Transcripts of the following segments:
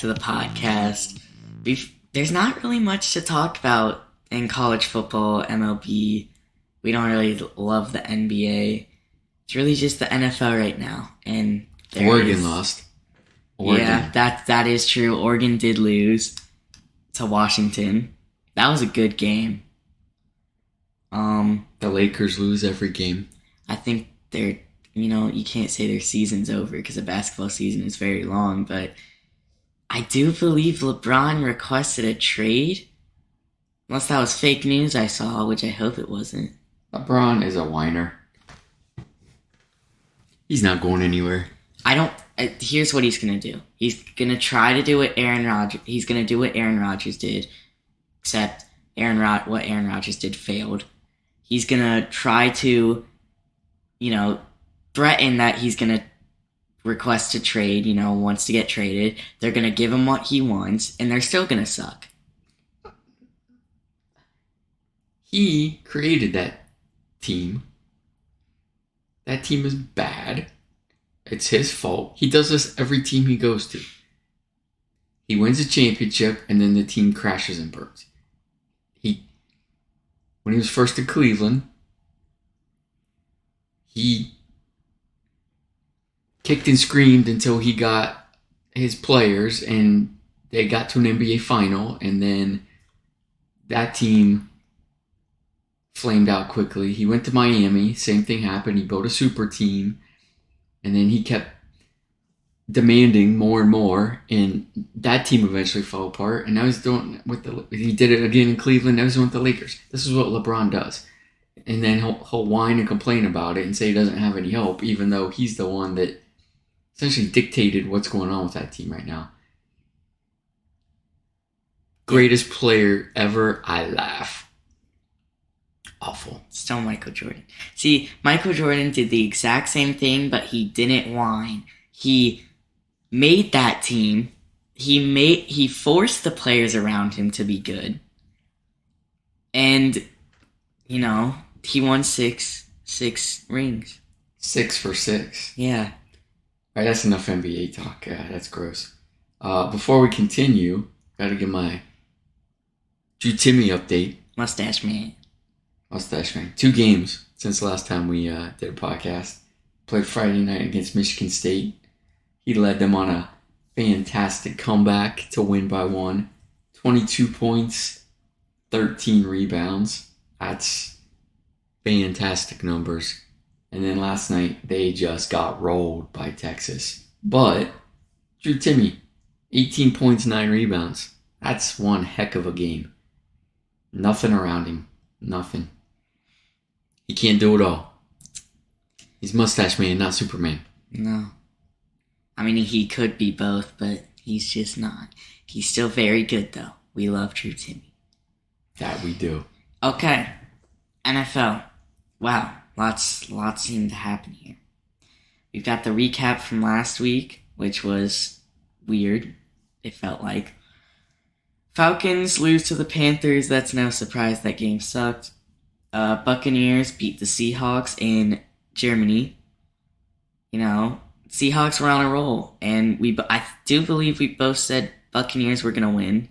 to the podcast. There's not really much to talk about in college football, MLB. We don't really love the NBA. It's really just the NFL right now. And Oregon lost. Yeah, that is true. Oregon did lose to Washington. That was a good game. The Lakers lose every game. I think you can't say their season's over because the basketball season is very long, but I do believe LeBron requested a trade. Unless that was fake news I saw, which I hope it wasn't. LeBron is a whiner. He's not going anywhere. Here's what he's going to do. He's going to try to do what Aaron Rodgers did, except what Aaron Rodgers did failed. He's going to try to, threaten that he's going to request a trade, wants to get traded. They're going to give him what he wants, and they're still going to suck. He created that team. That team is bad. It's his fault. He does this every team he goes to. He wins a championship, and then the team crashes and burns. When he was first in Cleveland, he kicked and screamed until he got his players, and they got to an NBA final, and then that team flamed out quickly. He went to Miami. Same thing happened. He built a super team. And then he kept demanding more and more, and that team eventually fell apart. And now he's doing he did it again in Cleveland. Now he's doing with the Lakers. This is what LeBron does. And then he'll whine and complain about it and say he doesn't have any help, even though he's the one that essentially dictated what's going on with that team right now. Greatest player ever. I laugh. Awful. Still Michael Jordan. See, Michael Jordan did the exact same thing, but he didn't whine. He made that team. He forced the players around him to be good. And, he won six rings. 6 for 6. Yeah. All right, that's enough NBA talk. Yeah, that's gross. Before we continue, got to give my Drew Timmy update. Mustache man. 2 games since the last time we did a podcast. Played Friday night against Michigan State. He led them on a fantastic comeback to win by 1. 22 points, 13 rebounds. That's fantastic numbers. And then last night, they just got rolled by Texas. But Drew Timmy, 18 points, 9 rebounds. That's one heck of a game. Nothing around him. Nothing. He can't do it all. He's Mustache Man, not Superman. No. I mean, he could be both, but he's just not. He's still very good, though. We love Drew Timmy. That we do. Okay. NFL. Wow. Lots seem to happen here. We've got the recap from last week, which was weird, it felt like. Falcons lose to the Panthers. That's no surprise. That game sucked. Buccaneers beat the Seahawks in Germany. Seahawks were on a roll, and I do believe we both said Buccaneers were going to win.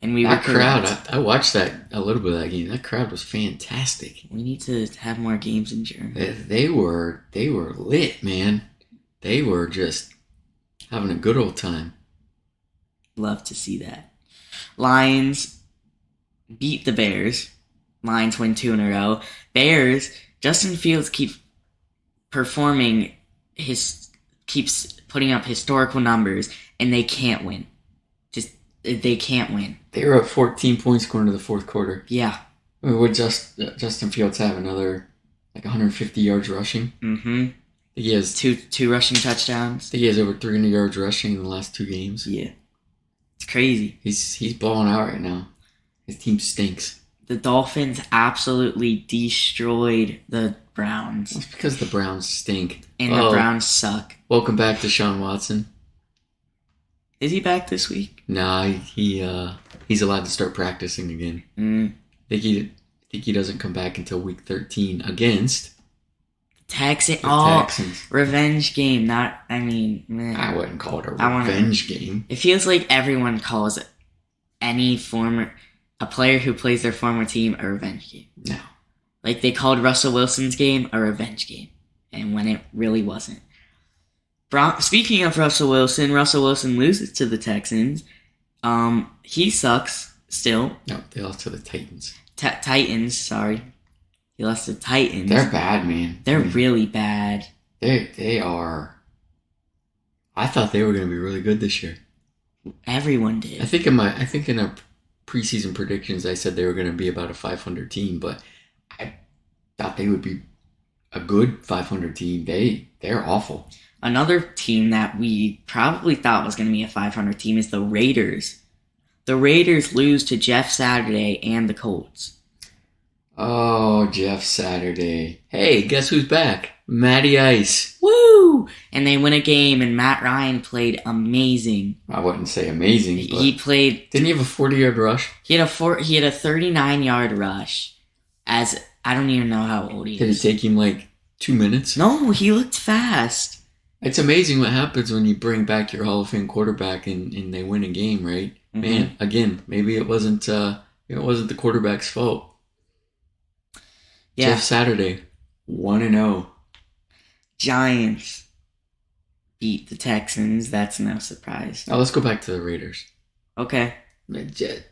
And we that were crowd, correct. I watched a little bit of that game. That crowd was fantastic. We need to have more games in Germany. They were lit, man. They were just having a good old time. Love to see that. Lions beat the Bears. Lions win 2 in a row. Bears, Justin Fields keeps putting up historical numbers, and they can't win. They can't win. They were up 14 points going into the fourth quarter. Yeah. I mean, would Justin Fields have another 150 yards rushing? Mm-hmm. He has two rushing touchdowns. I think he has over 300 yards rushing in the last 2 games. Yeah. It's crazy. He's balling out right now. His team stinks. The Dolphins absolutely destroyed the Browns. That's because the Browns stink. And the Browns suck. Welcome back to Deshaun Watson. Is he back this week? Nah, he's allowed to start practicing again. I think he doesn't come back until week 13 against Texans. The Oh, Texans. revenge game. Not. I mean, meh. I wouldn't call it a I wanna- revenge game. It feels like everyone calls a player who plays their former team a revenge game. No. Like they called Russell Wilson's game a revenge game, and when it really wasn't. Speaking of Russell Wilson loses to the Texans. He sucks still. No, they lost to the Titans. Titans, sorry. He lost to Titans. They're bad, man. They're really bad. They are. I thought they were going to be really good this year. Everyone did. I think in our preseason predictions, I said they were going to be about a 500 team, but I thought they would be a good 500 team. They're awful. Another team that we probably thought was going to be a 500 team is the Raiders. The Raiders lose to Jeff Saturday and the Colts. Oh, Jeff Saturday. Hey, guess who's back? Matty Ice. Woo! And they win a game, and Matt Ryan played amazing. I wouldn't say amazing, but He played. didn't he have a 40-yard rush? He had a 39-yard rush. As I don't even know how old he Did it is. take him like 2 minutes? No, he looked fast. It's amazing what happens when you bring back your Hall of Fame quarterback and they win a game, right? Mhm. Man, again, maybe it wasn't the quarterback's fault. Yeah. Jeff Saturday, 1-0. Giants beat the Texans. That's no surprise. Now let's go back to the Raiders. Okay.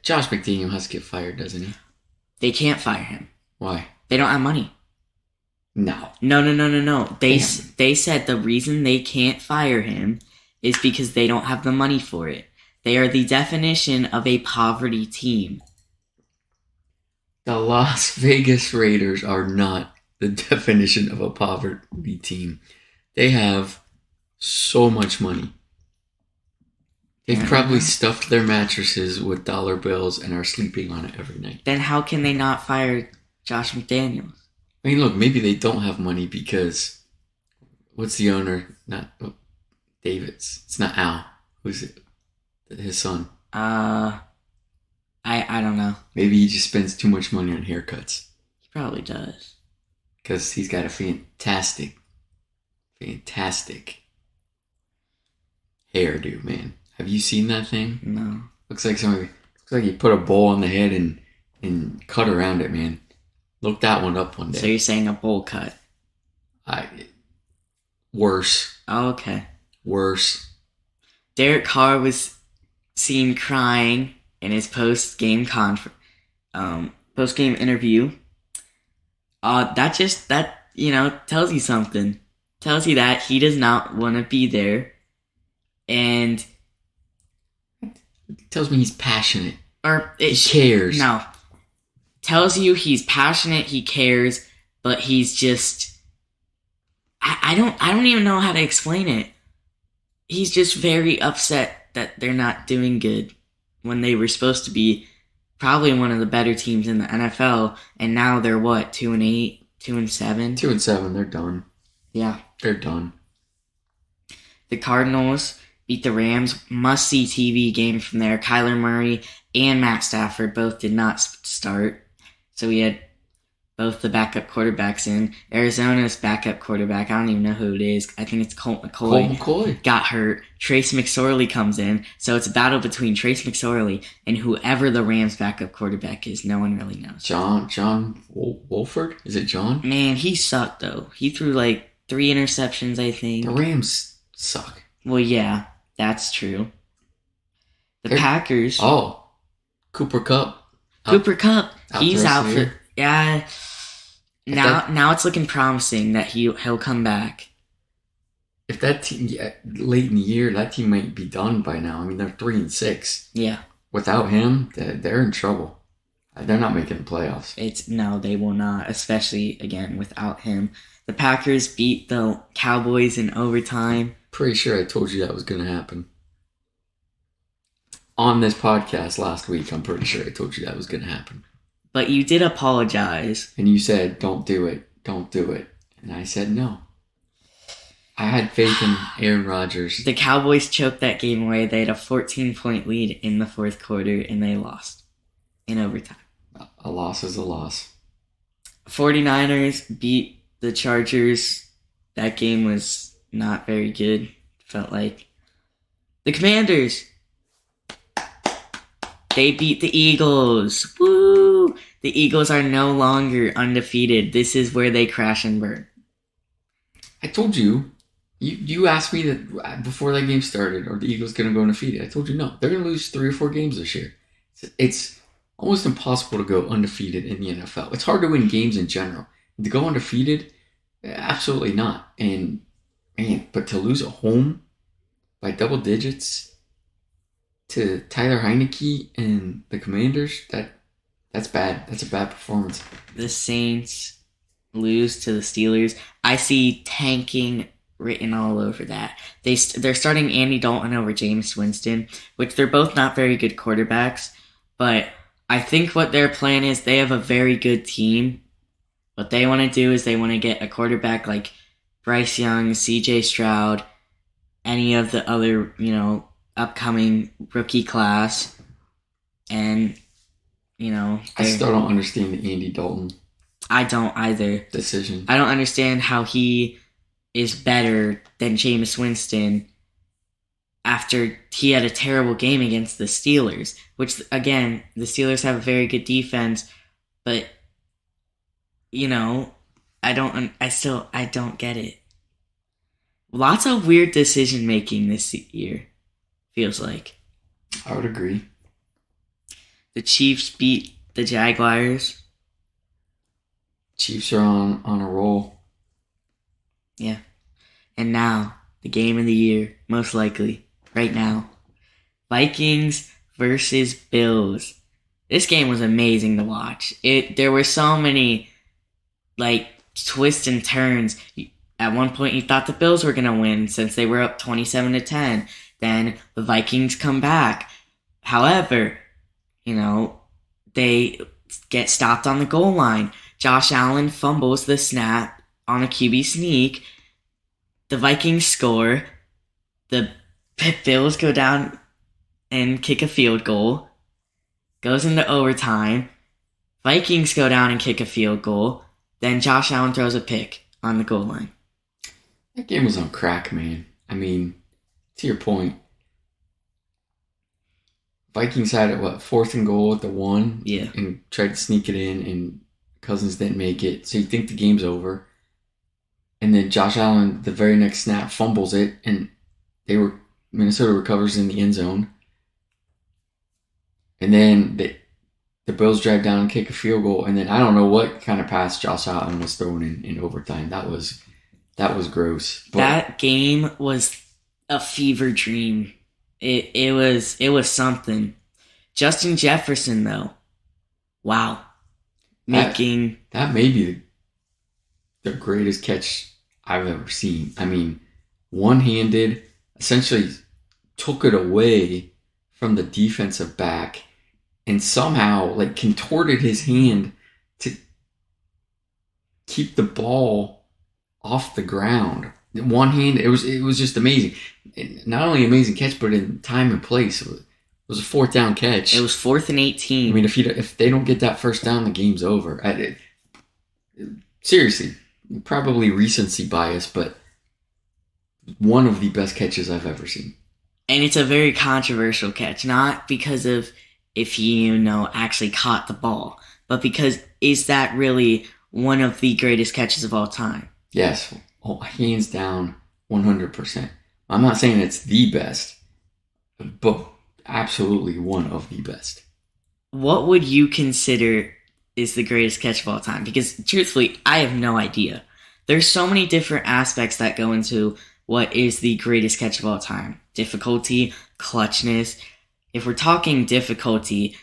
Josh McDaniel has to get fired, doesn't he? They can't fire him. Why? They don't have money. No. No. They Damn. they said the reason they can't fire him is because they don't have the money for it. They are the definition of a poverty team. The Las Vegas Raiders are not the definition of a poverty team. They have so much money. They've probably stuffed their mattresses with dollar bills and are sleeping on it every night. Then how can they not fire Josh McDaniels? I mean, look, maybe they don't have money because what's the owner? Not David's. It's not Al. Who's it? His son. I don't know. Maybe he just spends too much money on haircuts He probably does. because he's got a fantastic hairdo, man. Have you seen that thing? No. Looks like you put a bowl on the head and cut around it, man. Look that one up one day. So you're saying a bowl cut? Worse. Oh, okay. Worse. Derek Carr was seen crying in his post-game interview. That tells you something. Tells you that he does not want to be there, and It tells me he's passionate. he cares. No, tells you he's passionate. He cares, but he's just. I don't even know how to explain it. He's just very upset that they're not doing good when they were supposed to be probably one of the better teams in the NFL, and now they're what, 2-8, 2-7? 2-7, they're done. Yeah. They're done. The Cardinals beat the Rams. Must-see TV game from there. Kyler Murray and Matt Stafford both did not start, so we had both the backup quarterbacks in. Arizona's backup quarterback, I don't even know who it is. I think it's Colt McCoy. Got hurt. Trace McSorley comes in. So it's a battle between Trace McSorley and whoever the Rams' backup quarterback is. No one really knows. John Wolford? Is it John? Man, he sucked, though. He threw like 3 interceptions, I think. The Rams suck. Well, yeah, that's true. The Packers. Oh. Cooper Kupp. Cooper Kupp. He's out for the for... year. Yeah. Now it's looking promising that he'll come back. If that team, late in the year, that team might be done by now. I mean, they're 3-6. Yeah. Without him, they're in trouble. They're not making the playoffs. No, they will not, especially, again, without him. The Packers beat the Cowboys in overtime. Pretty sure I told you that was going to happen. On this podcast last week, I'm pretty sure I told you that was going to happen. But you did apologize. And you said, don't do it. Don't do it. And I said, no. I had faith in Aaron Rodgers. The Cowboys choked that game away. They had a 14-point lead in the fourth quarter, and they lost in overtime. A loss is a loss. 49ers beat the Chargers That game was not very good. Felt like the Commanders. They beat the Eagles. Woo! The Eagles are no longer undefeated. This is where they crash and burn. I told you. You asked me that before that game started, are the Eagles going to go undefeated? I told you no. They're going to lose 3 or 4 games this year. It's almost impossible to go undefeated in the NFL. It's hard to win games in general. To go undefeated, absolutely not. And man, but to lose at home by double digits to Tyler Heineke and the Commanders, that's bad. That's a bad performance. The Saints lose to the Steelers. I see tanking written all over that. They're starting Andy Dalton over Jameis Winston, which they're both not very good quarterbacks, but I think what their plan is, they have a very good team. What they want to do is they want to get a quarterback like Bryce Young, CJ Stroud, any of the other, upcoming rookie class. And, I still don't understand the Andy Dalton I don't either. decision. I don't understand how he is better than Jameis Winston after he had a terrible game against the Steelers, which, again, the Steelers have a very good defense, but, I don't get it. Lots of weird decision making this year, feels like. I would agree. The Chiefs beat the Jaguars. Chiefs are on a roll. Yeah. And now, the game of the year, most likely, right now. Vikings versus Bills. This game was amazing to watch. There were so many, twists and turns. At one point, you thought the Bills were going to win since they were up 27-10. Then the Vikings come back. However, they get stopped on the goal line. Josh Allen fumbles the snap on a QB sneak. The Vikings score. The Bills go down and kick a field goal. Goes into overtime. Vikings go down and kick a field goal. Then Josh Allen throws a pick on the goal line. That game was on crack, man. I mean, to your point, Vikings had it, 4th and goal at the 1? Yeah. And tried to sneak it in, and Cousins didn't make it. So you think the game's over. And then Josh Allen, the very next snap, fumbles it, and Minnesota recovers in the end zone. And then the Bills drive down and kick a field goal, and then I don't know what kind of pass Josh Allen was throwing in overtime. That was gross. But that game was a fever dream. It was something. Justin Jefferson, though, wow, that may be the greatest catch I've ever seen. I mean, one-handed, essentially took it away from the defensive back and somehow contorted his hand to keep the ball off the ground. One hand, it was just amazing. Not only amazing catch, but in time and place. It was a 4th down catch. It was 4th and 18. I mean, if they don't get that first down, the game's over. Seriously, probably recency bias, but one of the best catches I've ever seen. And it's a very controversial catch, not because of if he, actually caught the ball, but because is that really one of the greatest catches of all time? Yes, hands down, 100%. I'm not saying it's the best, but absolutely one of the best. What would you consider is the greatest catch of all time? Because truthfully, I have no idea. There's so many different aspects that go into what is the greatest catch of all time. Difficulty, clutchness. If we're talking difficulty,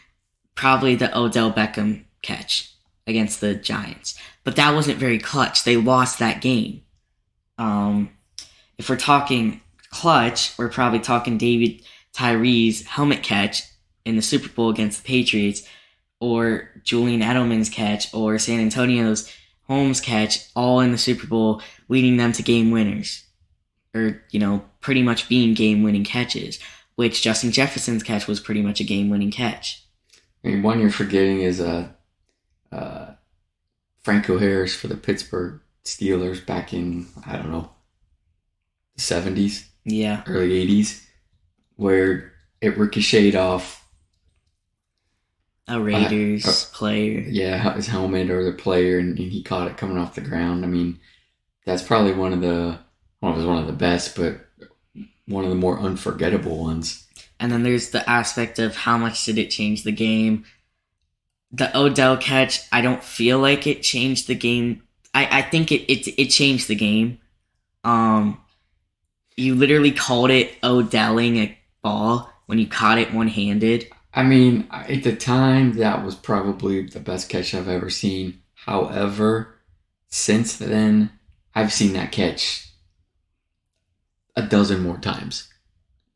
probably the Odell Beckham catch against the Giants. But that wasn't very clutch. They lost that game. If we're talking clutch, we're probably talking David Tyree's helmet catch in the Super Bowl against the Patriots, or Julian Edelman's catch, or San Antonio's Holmes catch, all in the Super Bowl, leading them to game winners. Or, pretty much being game-winning catches, which Justin Jefferson's catch was pretty much a game-winning catch. I mean, one you're forgetting is Franco Harris for the Pittsburgh Steelers back in, I don't know, the 70s, Yeah. early 80s, where it ricocheted off A uh, Raiders player. yeah, his helmet or the player, and he caught it coming off the ground. I mean, that's probably one of the, well, it was one of the best, but one of the more unforgettable ones. And then there's the aspect of how much did it change the game. The Odell catch, I don't feel like it changed the game. I think it changed the game. You literally called it Odelling a ball when you caught it one-handed. I mean, at the time, that was probably the best catch I've ever seen. However, since then, I've seen that catch a dozen more times,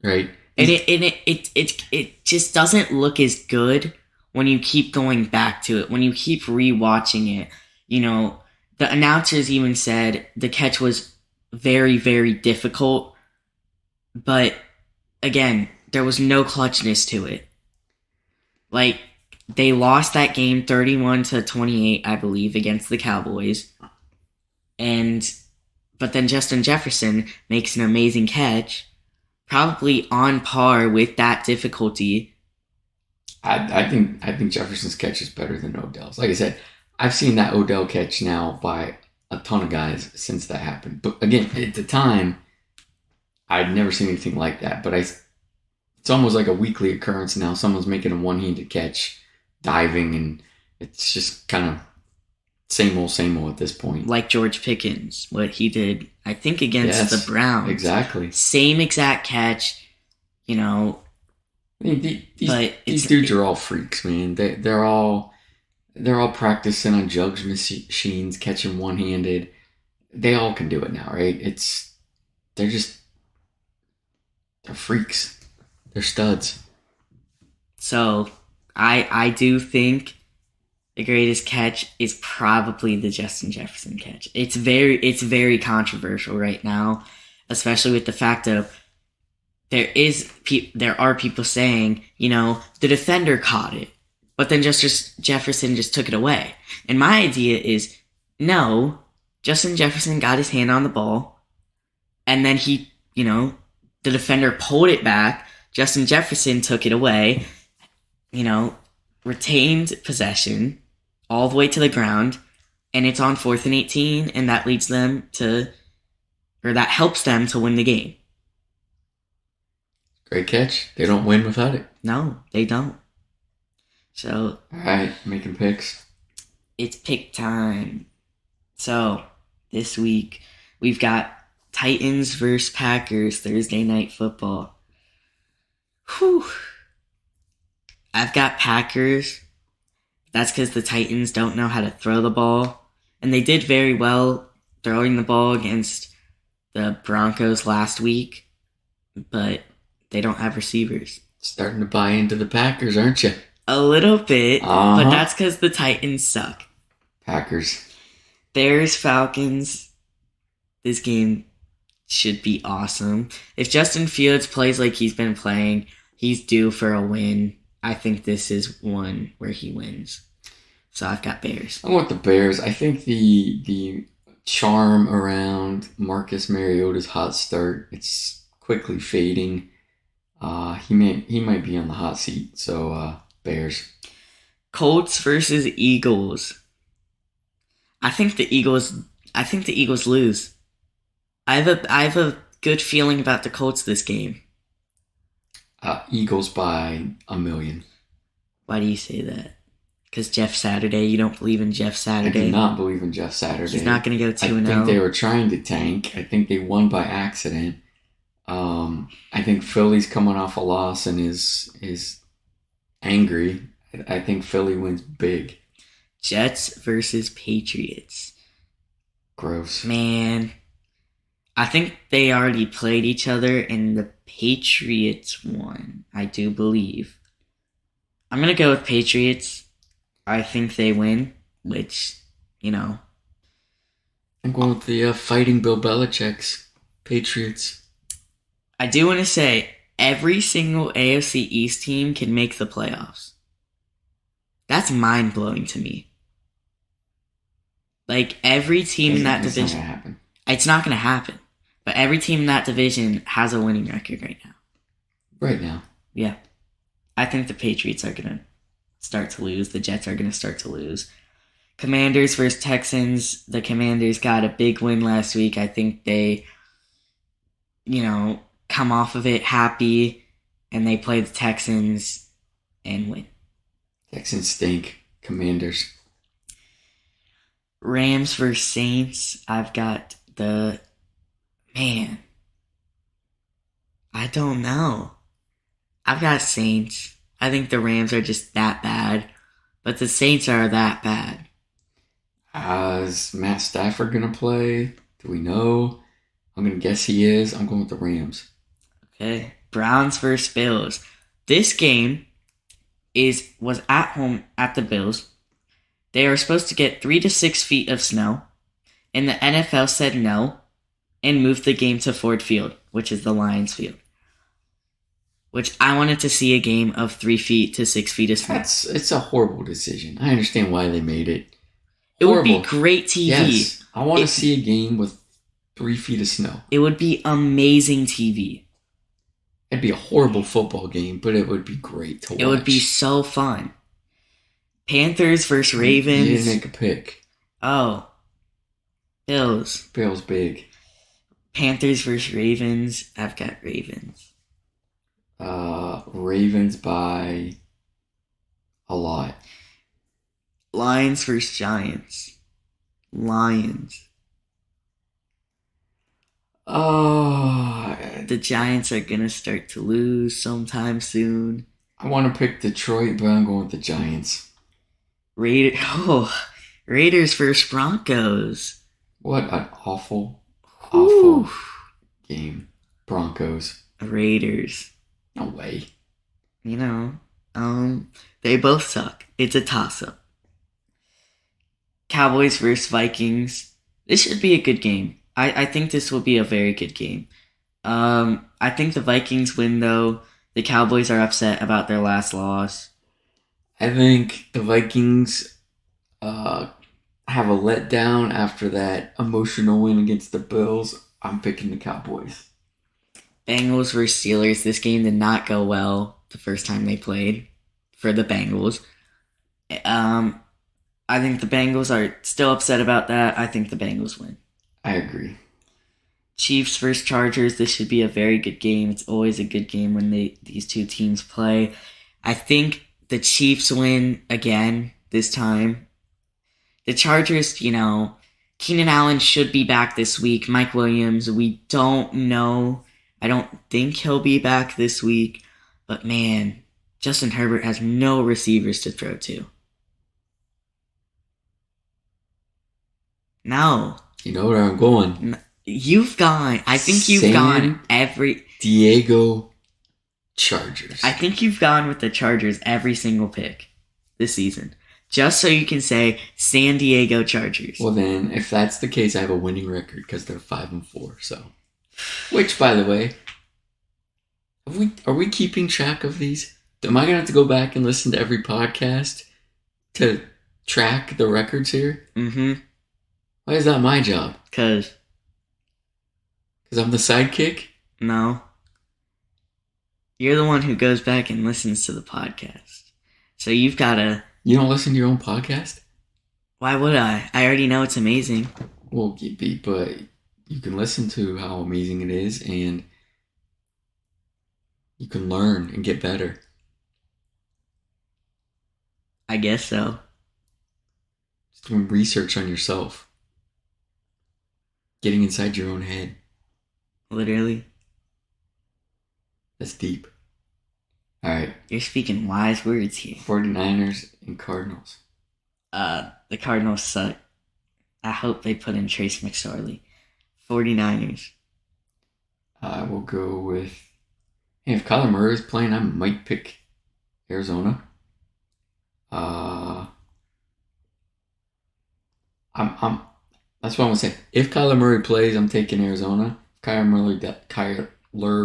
right? And it just doesn't look as good when you keep going back to it, when you keep rewatching it. You know, the announcers even said the catch was very, very difficult, but again, there was no clutchness to it. Like, they lost that game 31-28, I believe, against the Cowboys. But then Justin Jefferson makes an amazing catch, probably on par with that difficulty. I think Jefferson's catch is better than Odell's. Like I said, I've seen that Odell catch now by a ton of guys since that happened. But again, at the time, I'd never seen anything like that. But it's almost like a weekly occurrence now. Someone's making a one-handed catch, diving, and it's just kind of same old at this point. Like George Pickens, what he did, I think, against the Browns. Exactly. Same exact catch, you know. I mean, these dudes are all freaks, man. They're all practicing on jugs machines, catching one-handed. They all can do it now, right? They're freaks. They're studs. So I do think the greatest catch is probably the Justin Jefferson catch. It's very controversial right now, especially with the fact of there are people saying, you know, the defender caught it, but then Jefferson just took it away. And my idea is, no, Justin Jefferson got his hand on the ball, and then he, you know, the defender pulled it back. Justin Jefferson took it away, you know, retained possession all the way to the ground, and it's on 4th and 18, and that leads them to, or that helps them to win the game. Great catch. They don't win without it. No, they don't. So, all right, making picks. It's pick time. So, this week, we've got Titans versus Packers, Thursday Night Football. Whew. I've got Packers. That's because the Titans don't know how to throw the ball. And they did very well throwing the ball against the Broncos last week. But they don't have receivers. Starting to buy into the Packers, aren't you? A little bit. But that's because the Titans suck. Packers. Bears, Falcons. This game should be awesome. If Justin Fields plays like he's been playing, he's due for a win. I think this is one where he wins. So I've got Bears. I want the Bears. I think the charm around Marcus Mariota's hot start, it's quickly fading. He might be on the hot seat. So Bears. Colts versus Eagles. I think the Eagles lose. I have a good feeling about the Colts this game. Eagles by 1 million. Why do you say that? Because Jeff Saturday? You don't believe in Jeff Saturday? I do not believe in Jeff Saturday. He's not going to go 2-0. I think they were trying to tank. I think they won by accident. I think Philly's coming off a loss and is angry. I think Philly wins big. Jets versus Patriots. Gross. Man, I think they already played each other and the Patriots won, I do believe. I'm going to go with Patriots. I think they win, which, you know. I'm going with the fighting Bill Belichick's Patriots. I do want to say, every single AFC East team can make the playoffs. That's mind-blowing to me. Like, every team in that It's not division... gonna happen. It's not going to happen. But every team in that division has a winning record right now. Right now. Yeah. I think the Patriots are going to start to lose. The Jets are going to start to lose. Commanders versus Texans. The Commanders got a big win last week. I think they, come off of it happy, and they play the Texans and win. Texans stink. Commanders. Rams versus Saints. I've got I don't know. I've got Saints. I think the Rams are just that bad, but the Saints are that bad. Is Matt Stafford going to play? Do we know? I'm going to guess he is. I'm going with the Rams. Okay. Browns versus Bills. This game was at home at the Bills. They are supposed to get 3 to 6 feet of snow, and the NFL said no and moved the game to Ford Field, which is the Lions field. Which I wanted to see a game of 3 feet to 6 feet of snow. It's a horrible decision. I understand why they made it. It would be great TV. Yes, I want to see a game with 3 feet of snow. It would be amazing TV. It'd be a horrible football game, but it would be great to watch. It would be so fun. Panthers versus Ravens. You didn't make a pick. Oh. Bills. Bills big. Panthers versus Ravens. I've got Ravens. Ravens by a lot. Lions versus Giants. Lions. The Giants are going to start to lose sometime soon. I want to pick Detroit, but I'm going with the Giants. Raiders versus Broncos. What an awful game. Broncos. Raiders. No way. They both suck. It's a toss-up. Cowboys versus Vikings. This should be a good game. I think this will be a very good game. I think the Vikings win, though. The Cowboys are upset about their last loss. I think the Vikings have a letdown after that emotional win against the Bills. I'm picking the Cowboys. Bengals versus Steelers. This game did not go well the first time they played for the Bengals. I think the Bengals are still upset about that. I think the Bengals win. I agree. Chiefs versus Chargers. This should be a very good game. It's always a good game when these two teams play. I think the Chiefs win again this time. The Chargers, Keenan Allen should be back this week. Mike Williams, we don't know. I don't think he'll be back this week. But man, Justin Herbert has no receivers to throw to. No. You know where I'm going. I think you've gone every... Diego Chargers. I think you've gone with the Chargers every single pick this season. Just so you can say San Diego Chargers. Well then, if that's the case, I have a winning record because they're 5-4. So, which, by the way, are we keeping track of these? Am I gonna have to go back and listen to every podcast to track the records here? Mm-hmm. Why is that my job? Because I'm the sidekick? No. You're the one who goes back and listens to the podcast. So you've got to... You don't listen to your own podcast? Why would I? I already know it's amazing. Well, but you can listen to how amazing it is, and you can learn and get better. I guess so. Just doing research on yourself. Getting inside your own head. Literally. That's deep. All right. You're speaking wise words here. 49ers and Cardinals. The Cardinals suck. I hope they put in Trace McSorley. 49ers. I will go with... Hey, if Kyler Murray is playing, I might pick Arizona. That's what I'm going to say. If Kyler Murray plays, I'm taking Arizona. If Kyler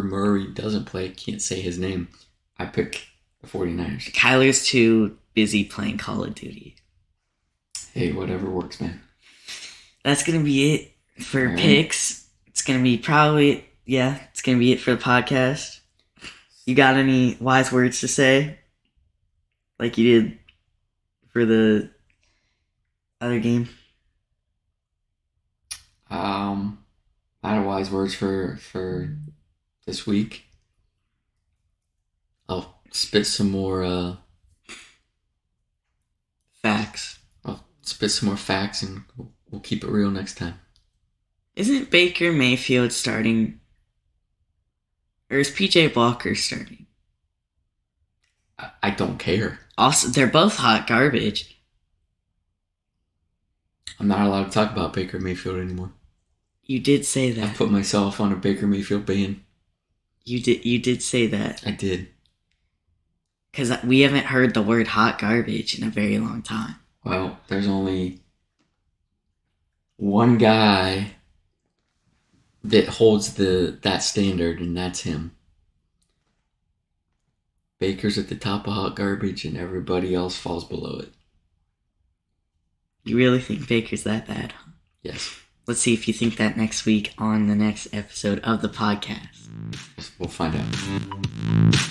Murray doesn't play, can't say his name, I pick the 49ers. Kyler's too busy playing Call of Duty. Hey, whatever works, man. that's gonna be it for All right. picks. It's gonna be it's gonna be it for the podcast. You got any wise words to say? Like you did for the other game? A lot of wise words for this week. I'll spit some more. Facts. I'll spit some more facts, and we'll keep it real next time. Isn't Baker Mayfield starting? Or is PJ Walker starting? I don't care. Also, they're both hot garbage. I'm not allowed to talk about Baker Mayfield anymore. You did say I that. put myself on a Baker Mayfield ban. You did say that. I did. Because we haven't heard the word hot garbage in a very long time. Well, there's only one guy that holds that standard, and that's him. Baker's at the top of hot garbage, and everybody else falls below it. You really think Baker's that bad? Yes. Let's see if you think that next week on the next episode of the podcast. We'll find out.